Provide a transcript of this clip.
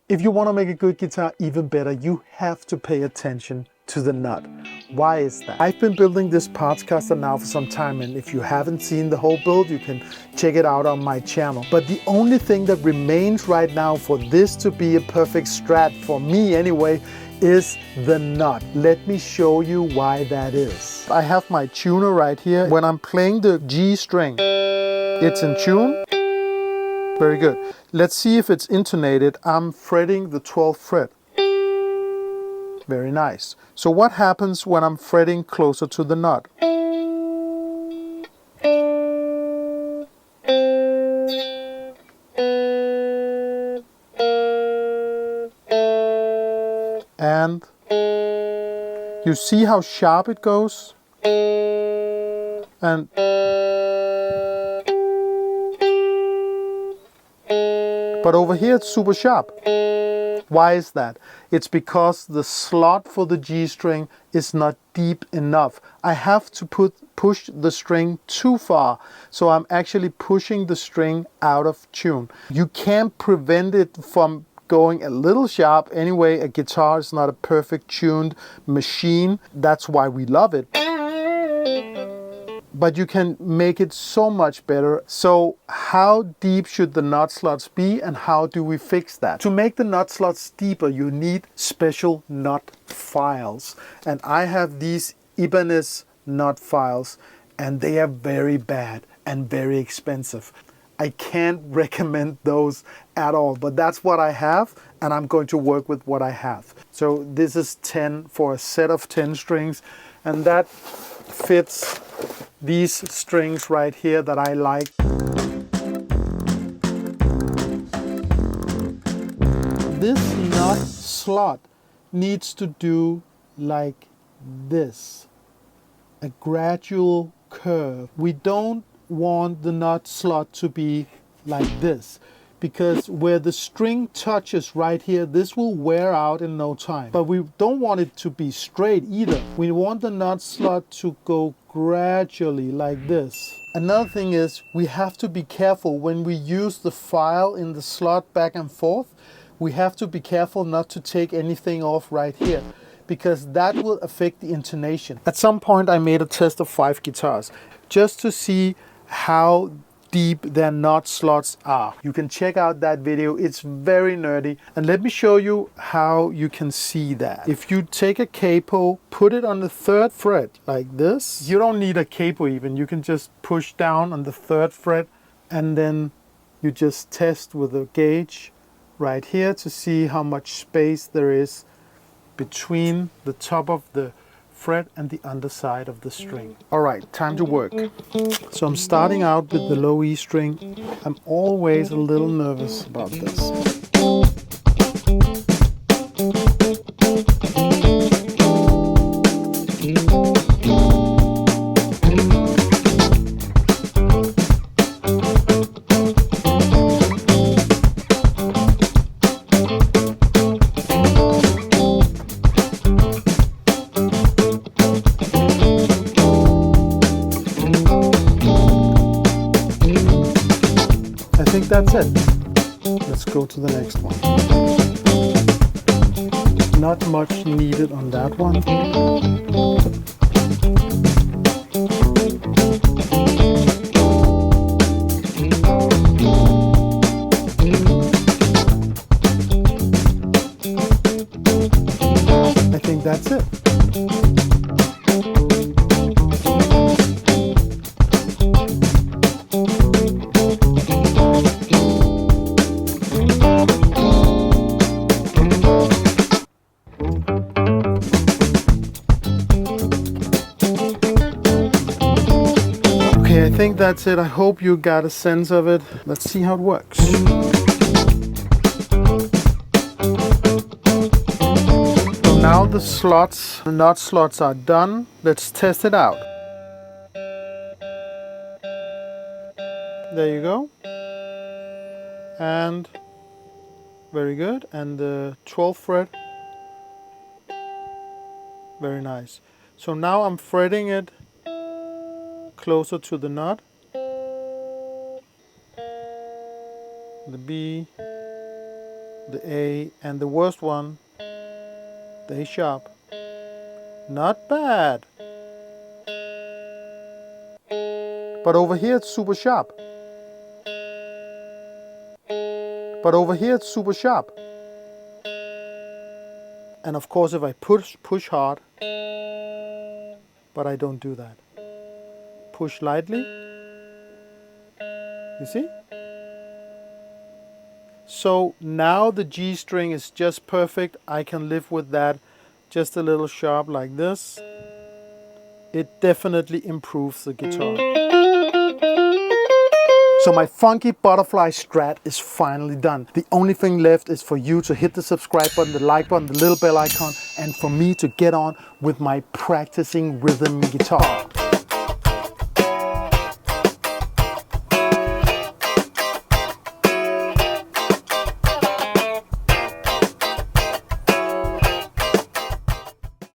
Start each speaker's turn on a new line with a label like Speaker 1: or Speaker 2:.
Speaker 1: If you want to make a good guitar even better, you have to pay attention to the nut. Why is that? I've been building this Partscaster now for some time, and if you haven't seen the whole build, you can check it out on my channel. But the only thing that remains right now for this to be a perfect Strat, for me anyway, is the nut. Let me show you why that is. I have my tuner right here. When I'm playing the G string, it's in tune. Very good. Let's see if it's intonated. I'm fretting the 12th fret. Very nice. So what happens when I'm fretting closer to the nut? And you see how sharp it goes? And but over here it's super sharp. Why is that? It's because the slot for the G string is not deep enough. I have to push the string too far, so I'm actually pushing the string out of tune. You can't prevent it from going a little sharp. Anyway, a guitar is not a perfect tuned machine. That's why we love it. But you can make it so much better. So how deep should the nut slots be, and how do we fix that? To make the nut slots deeper, you need special nut files. And I have these Ibanez nut files, and they are very bad and very expensive. I can't recommend those at all, but that's what I have, and I'm going to work with what I have. So this is 10 for a set of 10 strings, and that fits these strings right here that I like. This nut slot needs to do like this, a gradual curve. We don't want the nut slot to be like this, because where the string touches right here, this will wear out in no time. But we don't want it to be straight either. We want the nut slot to go gradually like this. Another thing is, we have to be careful when we use the file in the slot back and forth. We have to be careful not to take anything off right here, because that will affect the intonation. At some point I made a test of 5 guitars just to see how deep their nut slots are. You can check out that video. It's very nerdy, and let me show you how you can see that. If you take a capo, put it on the 3rd fret like this. You don't need a capo even. You can just push down on the 3rd fret, and then you just test with a gauge right here to see how much space there is between the top of the fret and the underside of the string. All right, time to work. So I'm starting out with the low E string. I'm always a little nervous about this. That's it. Let's go to the next one. Not much needed on that one. I think that's it. I think that's it. I hope you got a sense of it. Let's see how it works. So now the nut slots are done. Let's test it out. There you go. And very good. And the 12th fret. Very nice. So now I'm fretting it closer to the nut. The B, the A, and the worst one, the A sharp. Not bad. But over here it's super sharp. But over here it's super sharp. And of course if I push hard, but I don't do that. Push lightly. You see? So now the G string is just perfect. I can live with that. Just a little sharp like this. It definitely improves the guitar. So my funky butterfly strat is finally done. The only thing left is for you to hit the subscribe button, the like button, the little bell icon, and for me to get on with my practicing rhythm guitar.